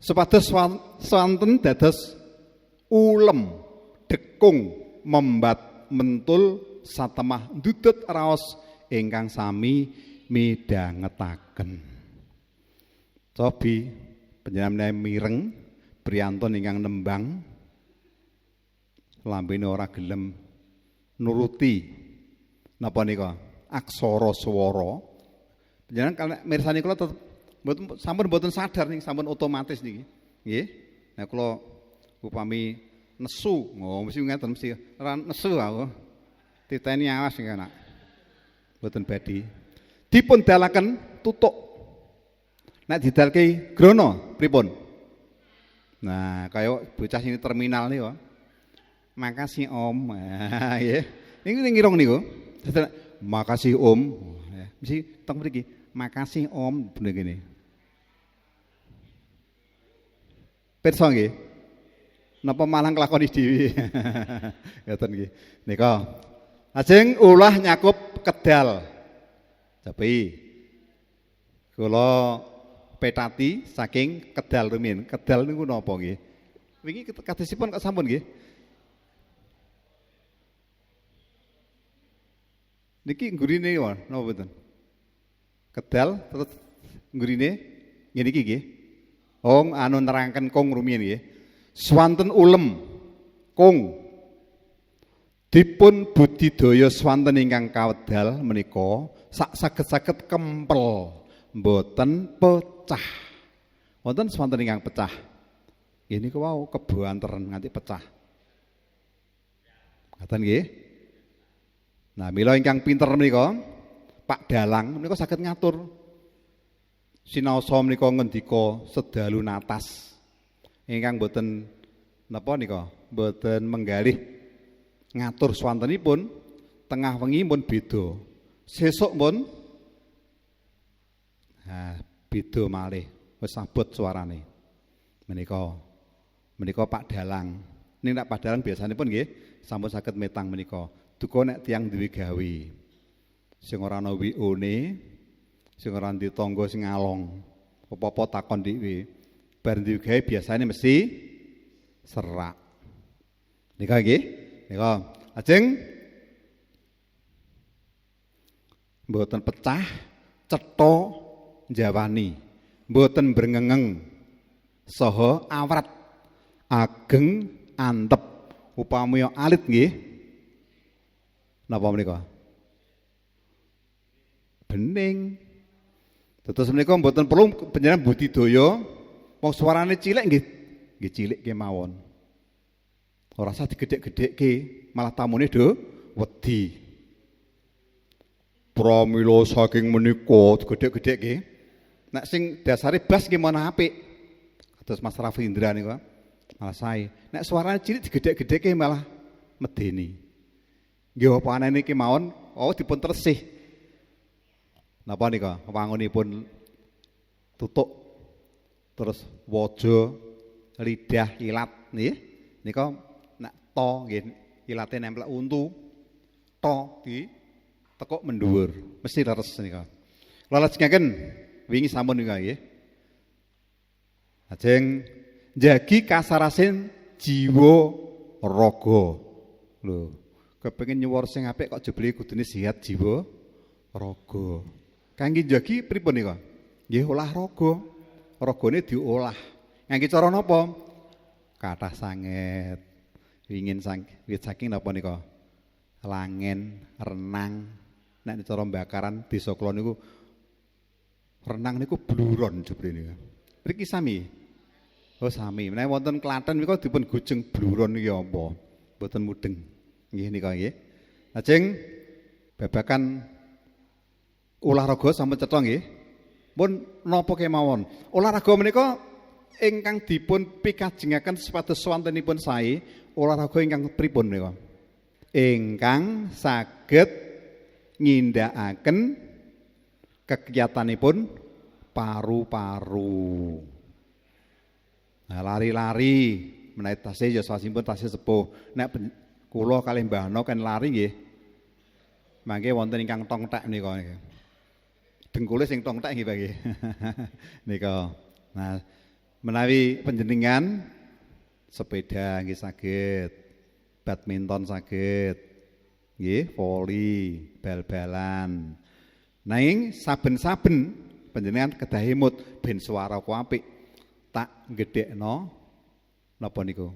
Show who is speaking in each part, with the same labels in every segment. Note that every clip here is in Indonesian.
Speaker 1: Supados swanten dados ulem dekung membat mentul satemah ndudut raos ingkang sami midhangetaken. Cobi panjenengan mireng priyantun ingkang nembang lambene ora gelem nuruti napa nika aksara swara. Panjenengan kalih mirsani kula sampun mboten sadar ning sampun otomatis niki. Nggih. Nah kula upami nesu, mesti ngeten mesti ora nesu aku. Titeni awas nggih anak. Mboten badhe. Dipun dalaken tutuk. Nek didalke grana pripun? Nah, kaya bocah sing terminal niku. Makasih Om. Nggih. Niki ngirung niku. Makasih Om. Mesti teng mriki. Makasih Om bener gini. Pirsa nggih. Napa malang kelakoni dhewe. Ngoten nggih. Nika. Lajeng ulah nyakup kedal. Tapi kula petati saking kedal rumiyin. Kedal niku napa nggih? Wingi kadosipun kok sampun nggih. Niki nggurine napa mboten? Kedal terus nggurine ngene iki nggih. Anu nerangken kung rumiyin nggih. Swanten ulem kung dipun budidaya swanten ingkang kawedal menika saged-saged kempel mboten pecah. Wonten swanten ingkang pecah. Nggih niku wau kebuanteren nganti pecah. Ngaten nggih. Nah, mila ingkang pinter menika Pak Dalang menika saged ngatur sinaosa menika ngendika sedalu natas. Ingkang boten napa nika? Boten menggalih ngatur swantenipun tengah wengi pun beda. Sesuk pun beda malih. Wis abot suarane. Menika Pak Dalang. Ning nek Pak Dalang biasanipun nggih sampun saged metang menika. Duka nek tiyang duwe gawe. Sing ora ana wione, sing ora duwe tangga sing along. Apa-apa takon dhewe. Bar duwe gawe biasane mesti serak. Nika nggih. Nika lajeng mboten pecah, cetha njawani. Mboten brengengeng saha awrat ageng antep upamaya alit nggih. Napa menika? Bening. Terus menika mboten perlu panjenengan budidaya, wong suarane cilik nggih cilik kemawon. Ora usah digedhek-gedhekke, malah tamune do wedi. Pramila saking menika digedhek-gedhekke. Nek sing dasare bas nggih mon apik. Kados Mas Rafindra niku malah sae. Nek suarane cilik digedhek-gedhekke malah medeni. Nggih apa anane kemawon, dipun tresih. Napa nika wangunipun tutuk terus waja lidah ilat nggih. Nika nek to nggih ilate nempel untu to nggih tekuk mendhuwur, mesti leres nika. Kula lajengaken wingi sampun nika nggih. Lajeng njagi kasarasin jiwa raga. Lho, kepengin nyuwur sing apik kok jebule kudune sehat jiwa raga. Kangge njagi pripun nika? Nggih olahraga. Ragane diolah. Ngangge cara napa? Kathah sanget. Wingin saking napa nika? Langen, renang. Nek cara bakaran desa kula niku renang niku bluron jebule niku. Mriki sami. Oh sami. Menawi wonten Klaten niku dipun gujeng bluron niki apa? Mboten mudeng. Nggih nika nggih. Lajeng babakan olahraga sampun cetha nggih. Pun napa kemawon. Olahraga menika ingkang dipun pikajengaken supados swantenipun sae, olahraga ingkang pripun menika? Ingkang saged ngindakaken kegiatanipun paru-paru. Nah, lari-lari menawi tasih ya sampun tasih sepuh. Nek kula kalih Mbah Ana kan lari nggih. Mangke wonten ingkang tongtek menika. Dengkule sing tongtek nggih Pak nggih. Nika. Nah, Menawi panjenengan sepeda nggih saged, badminton saged, nggih, voli, bal-balan. Nanging saben-saben panjenengan kedah emut ben swaraku apik, tak gedhekno napa niku?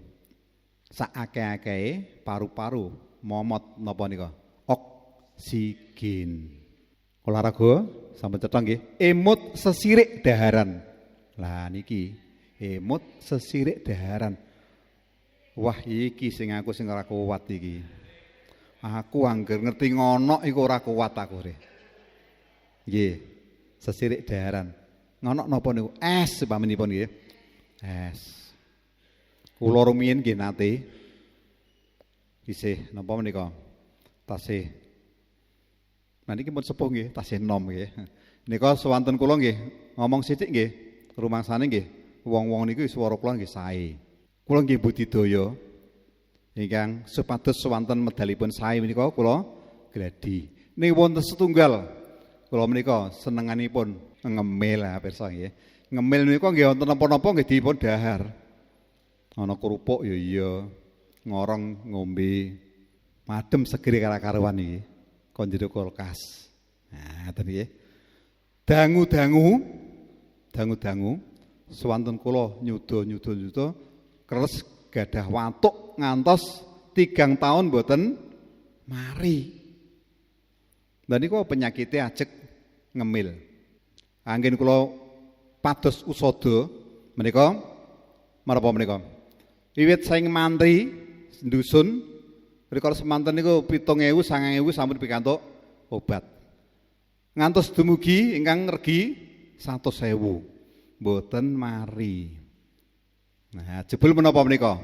Speaker 1: Sak akeh-akehe paru-paru momot napa nika? Oksigen. Olahraga sampun cetha nggih, emut sesirik daharan. Lah niki, emut sesirik daharan. Wah iki sing aku sing ora kuat iki. Aku angger ngerti ngono iku ora kuat aku re. Nggih, sesirik daharan. Ngono napa niku? Es pamenipun nggih. Es. Kula rumiyin nggih nate isih napa menika? Tasih. Nah niki pun sepuh nggih, tasih enom nggih. Nika sewanten kula nggih ngomong sithik nggih. Rumangsane nggih wong-wong niku swara kula nggih sae. Kula nggih budidaya ingkang supados sewanten medalipun sae menika kula gladi. Ning wonten setunggal kula menika senenganipun ngemil pirsa nggih. Ngemil menika nggih wonten napa-napa nggih dipun dahar. Ana kerupuk ya iya, ngorong ngombe, madem segere karo-karuan iki. Kon jero kulkas. Nah, ngoten nggih. Dangu-dangu sewantun kula nyuda keres gadah watuk ngantos 3 tahun mboten mari. Lah niku penyakite ajeg ngemil. Anggen kula pados usada menika menapa menika? Wiwit saing mantri dusun rikala semanten niku 7.000 9.000 sampun pikantuk obat. Ngantos dumugi ingkang regi 100.000 mboten mari. Nah, jebul menapa menika?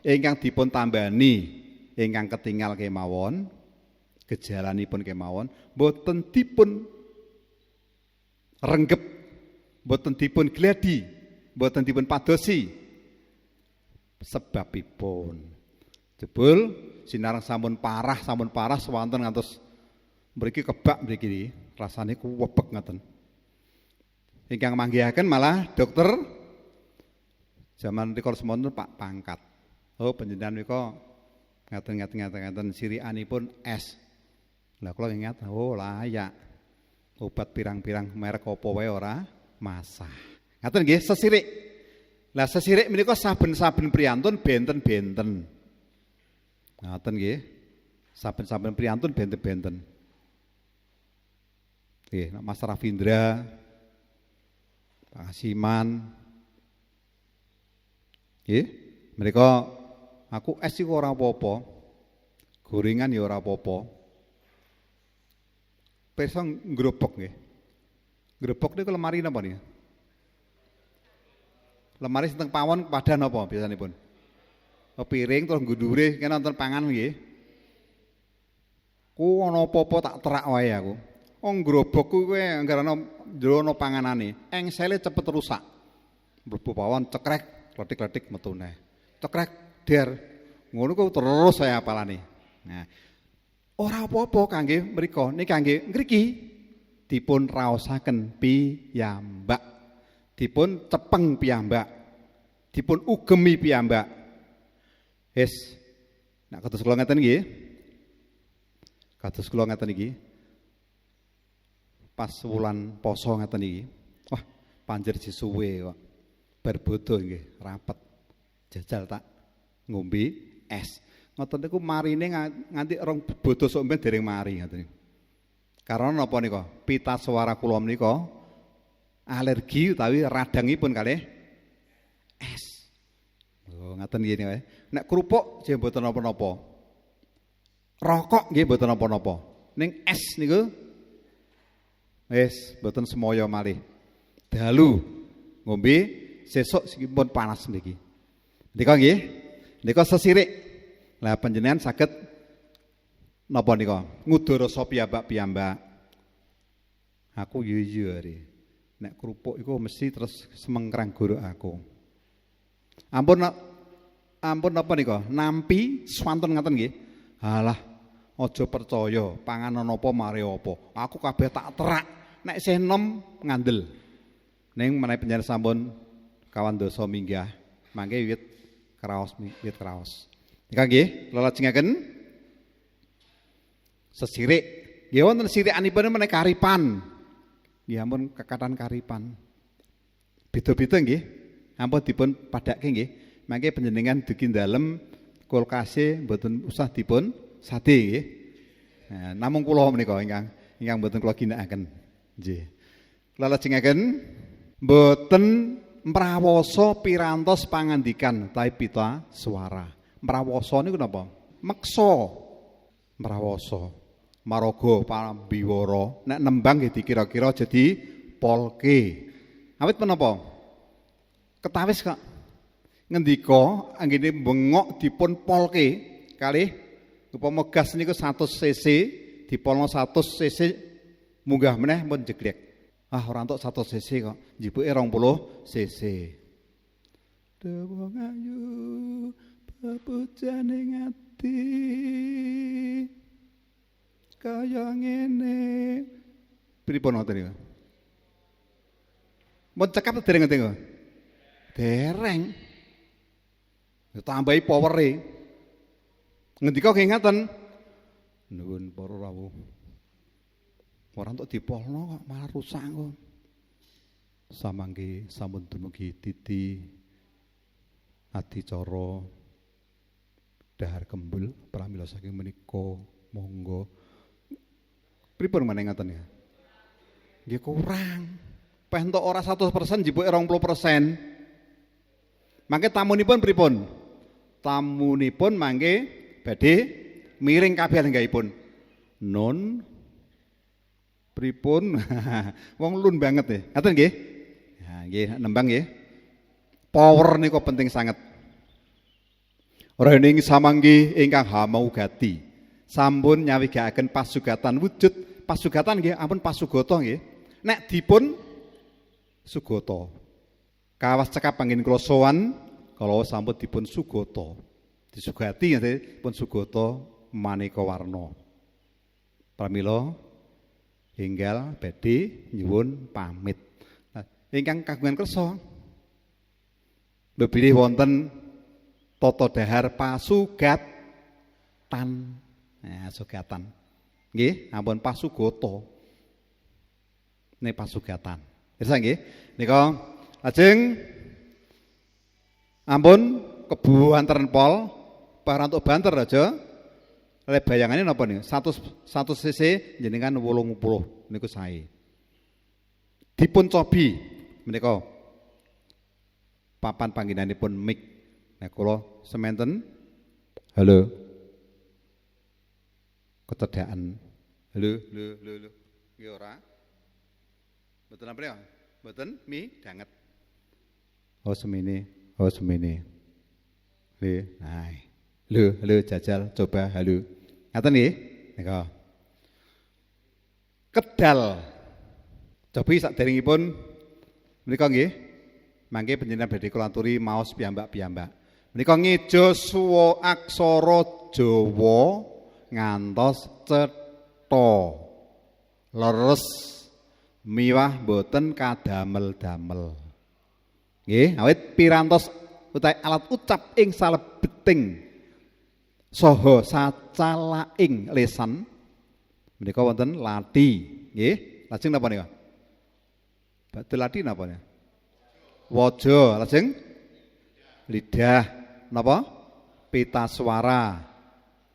Speaker 1: Ingkang dipun tambani ingkang ketingal kemawon, gejalanipun kemawon mboten dipun renggep, mboten dipun gladi, mboten dipun padosi. Sebabipun jebul sinareng sampun parah sewanten ngantos mriki kebak mriki rasane kuwebek ngaten. Ingkang manggihaken malah dokter zaman rikala semonten Pak Pangkat. Oh panjenengan menika ngaten sirikanipun es. Lah kula ingat oh layak. Obat pirang-pirang merek apa wae ora masah. Ngaten nggih sesirik. Lah sesirik menika saben-saben priyantun benten-benten. Ngaten nggih. Saben-saben priyantun benten-benten. Nggih, Mas Rafindra, Pak Asiman. Nggih, mereka aku es iku ora apa-apa. Gorengan ya ora apa-apa. Pirsa ngrobok nggih. Ngrobok niku lemari napa niku? Lemari teng pawon padha napa biasanipun? Piring terus nggundhure kene wonten pangan nggih. Ku ana apa-apa tak terak wae aku. Wong ngrobok kuwi anggar ana njero ana panganane, engsele cepet rusak. Mlebu pawon cekrek, kletik-kletik metu neh. Cekrek der. Ngono ku terus saya apalane. Nah, ora apa-apa kangge mriku, niki kangge ngriki dipun raosaken piyambak. Dipun cepeng piyambak, dipun ugemi piyambak. Wis, nek kados kula ngeten nggih. Kados kula ngeten iki. Pas wulan poso ngeten iki. Wah, panjer disuwe kok. Bar bodho nggih, rapet. Jajal tak ngombe es. Ngoten niku marine nganti rong bodho sok mben dereng mari ngoten niku. Karena napa nika? Pita swara kula menika alergi utawi radangipun kalih es. Oh, ngaten ngene wae. Nek kerupuk nggih mboten napa-napa. Rokok nggih mboten napa-napa. Ning es niku wis mboten semoyo malih. Dalu ngombe sesuk sikipun panas niki. Nika nggih. Nika sesirik. Lah panjenengan saged napa nika? Ngudara piyambak-piyambak. Aku yo iya re. Nek kerupuk iku mesti terus semengkrang guru aku. Ampun apa nika? Nampi swanten ngaten nggih. Halah, aja percaya panganan apa mari apa. Aku kabeh tak terak. Nek isih enom ngandel. Ning menawi panjenengan sampun kawan dosa minggah mangke wiwit kraos. Nika nggih lelajengaken sesirik. Nggih wonten sirikanipun meneh karipan. Nggih ampun kekatan karipan. Beda-beda nggih. Ampun dipun padhake nggih. Mangke panjenengan dugi dalem kulkase mboten usah dipun sade nggih. Nah, namung kula menika ingkang mboten kula ginakaken. Nggih. Lelajengaken mboten mrawasa pirantos pangandikan taipita swara. Mrawasa niku napa? Meksa. Mrawasa. Maraga pambiwara. Nek nembang nggih dikira-kira jadi polke. Awit menapa? Ketawis kok ngendika anggene bengok dipun polke kalih upama gas niku 100 cc dipolno 100 cc munggah meneh pun jeglek. Ah ora entuk 100 cc kok, njibuke 20 cc. Dewa ngayu pepujane ngati kaya ngene. Pripun ngoten niku? Mun cekap dereng ngoten niku. Dereng. Tambahi powere. Ngendika nggih ngaten. Nuwun para rawuh. Ora entuk dipolno kok malah rusak kok. Samangke sampun dumugi titi adicara dahar kembul pramila saking menika monggo. Pripun meneh ngaten ya? Nggih kurang. Pentok ora 100% jibuke 20%. Mangke tamunipun pripun? Tamunipun mangke badhe miring kabeh lenggahipun. Nun pripun? Wong lun banget ya. Ngaten nggih? Ya nggih nembang nggih. Power niku penting sanget. Rening samanggi ingkang hamaugati. Sampun nyawigakaken pasugatan wujud. Pasugatan nggih ampun pasugata nggih. Nek dipun sugata. Kawas cekap panggen kula sowan kala sampun dipun sugata. Disugati nggih pun sugata maneka warna. Pramila enggal badhe nyuwun pamit. Nah, ingkang kagungan kersa bebirih wonten tata dahar pasugatan. Nah, sugatan. Nggih, ampun pasugata. Nek pasugatan. Pirsa nggih? Nika lajeng ampun kebuanten pol parantuk banter aja. Le bayangane napa niku? 100 cc jenengan 80 niku sae. Dipun cobi menika papan panggenanipun mik. Nek kula sementen halo. Ketedaan. Halo. Nggih ora? Mboten apa ya? Mboten mi danget. Oh semene. Halo jajal coba halo. Ngaten nggih? Nika. Kedal. Cobi saderengipun menika nggih. Mangke panjenengan badhe kula aturi maos piyambak-piyambak. Menika ngeja suwa aksara Jawa ngantos cetha. Leres miwah boten kadamel-damel. Nggih, awit pirantos utawi alat ucap ing salebeting saha sacalaing lesan menika wonten lati, nggih. Lajeng napa nika? Badhe lati napa nika? Waja, lajeng lidah napa? Pita swara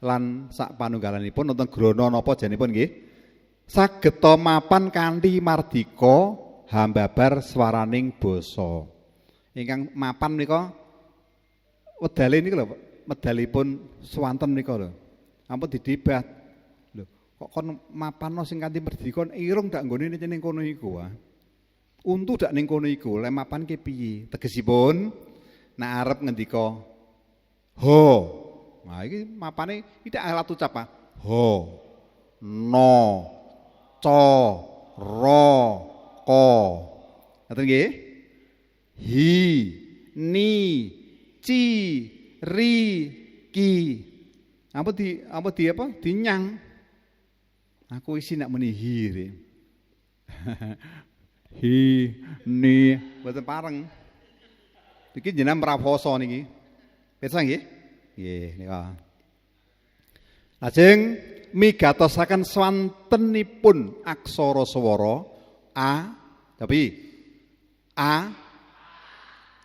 Speaker 1: lan sak panunggalanipun wonten grana napa jenipun nggih? Sageta mapan kanthi mardika hambabar swaraning basa. Ingkang mapan menika wedale niku lho, medalipun swanten menika lho. Ampun didebat. Lho, kok kon mapanno sing kanthi mardika irung dak nggone ning kono iku wae. Untu dak ning kono iku, lek mapan ki piye? Tegesipun nek arep ngendika ho. Nah iki mapane iki alat ucap apa? Ho. No. Co. Ro. Ko. Ngaten nggih? Hi. Ni. Ci. Ri. Ki. Apa di apa? Dinyang. Aku isi nak muni hi. Hi. Ni. Mboten pareng. Niki jenengan praposo niki. Pirsa nggih? Nggih nika. Lajeng migatosaken swantenipun aksara swara a tapi a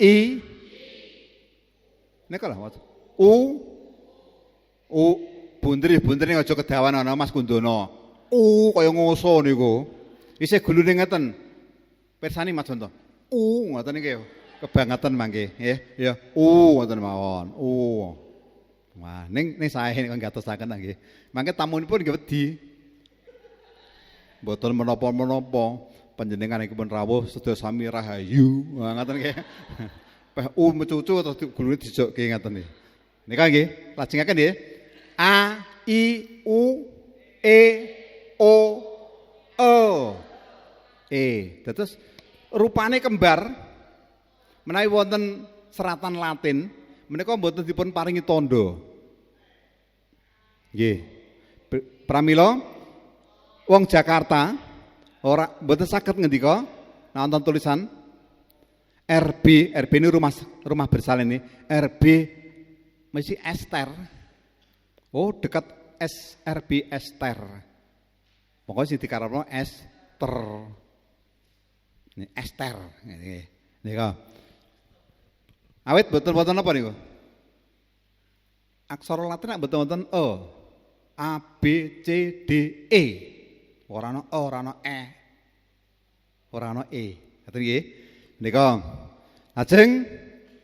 Speaker 1: i nika lho u bunder-bunder aja kedawan ana Mas Kundono. Kaya ngoso niku. Isih gulune ngeten. Pirsani Mas Jonto. Ngoten niki kebangetan mangke nggih. Ya ngoten mawon. Wah, ning sae kok gatosaken nggih. Mangke tamunipun nggih wedi. Mboten menapa-menapa panjenenganipun rawuh sedaya sami rahayu. Ngoten nggih. Peh mecucu terus gulune dijokke ngoten nggih. Nika nggih, lajengaken nggih. A I U E O Terus rupane kembar menawi wonten seratan Latin menika mboten dipun paringi tandha. Nggih. Pramila wong Jakarta ora mboten saged ngendika nonton tulisan RB ini rumah bersalin ini RB mesti Ester. Dekat SRB Ester. Pokoknya sing dikarepno Ester. Ini Ester. Nika. Awit boten-boten apa niku? Aksara Latin boten wonten E. A B C D E. Ora ana E, ora ana E. Ora ana E. Ngoten nggih. Nika. Lajeng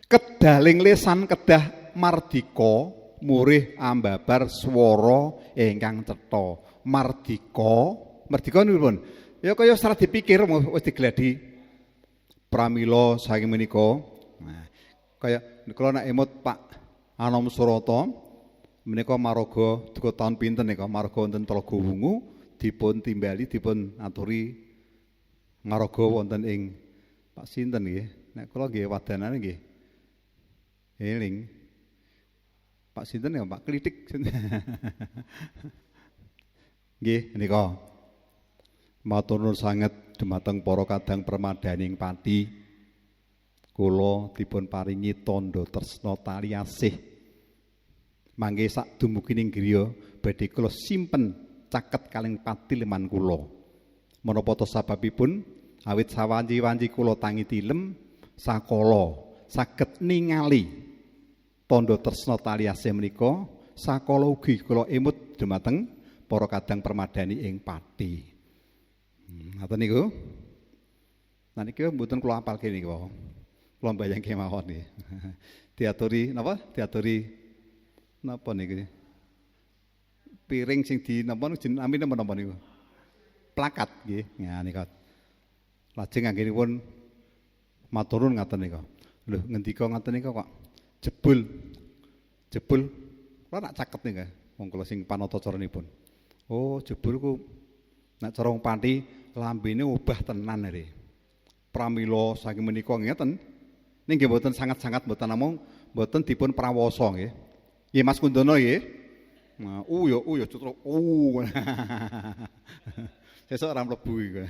Speaker 1: kedaling lisan kedah mardika murih ambabar swara ingkang cetha. Mardika niku pun. Ya kaya ora dipikir wis digladi. Pramila saking menika. Nah, kaya kula nek emut Pak Anom Surata menika maraga duka taun pinten nika maraga wonten Tlaga Wungu dipun timbali dipun aturi maraga wonten ing Pak sinten nggih. Nek kula nggih wadanane nggih. Eling. Pak sinten ya Pak Klitik. Nggih nika. Matur nuwun sanget dumateng para kadang permadaning pati. Kula dipun paringi tandha tresna tali asih. Mangke sak dumugining griya badhe kula simpen caket kalih pati leman kula. Menapa to sababipun awit sawanci-wanci kula tangi tilem sakala saged ningali tandha tresna tali asih menika sakala ugi kula emut dumateng para kadang permadani ing pati. Ngoten niku. Nah niki mboten kula apalke niku. Kula mbayangke mawon nggih. Diaturi napa? Diaturi napa niku? Piring sing di napa jeneng namine menapa niku? Plakat nggih. Nah nika. Lajeng anggenipun matur nuwun ngaten nika. Lho ngendika ngaten nika kok jebul. Kula nak caket nika wong kula sing panata caranipun. Jebul ku nek cara wong Pati lambene obah tenan iki. Pramila saking menika ngeten. Ning nggih mboten sangat-sangat mboten namung mboten dipun prawasa nggih. Nggih Mas Kundono nggih. Nah, ya cutruk. Sesuk ora mlebu iki.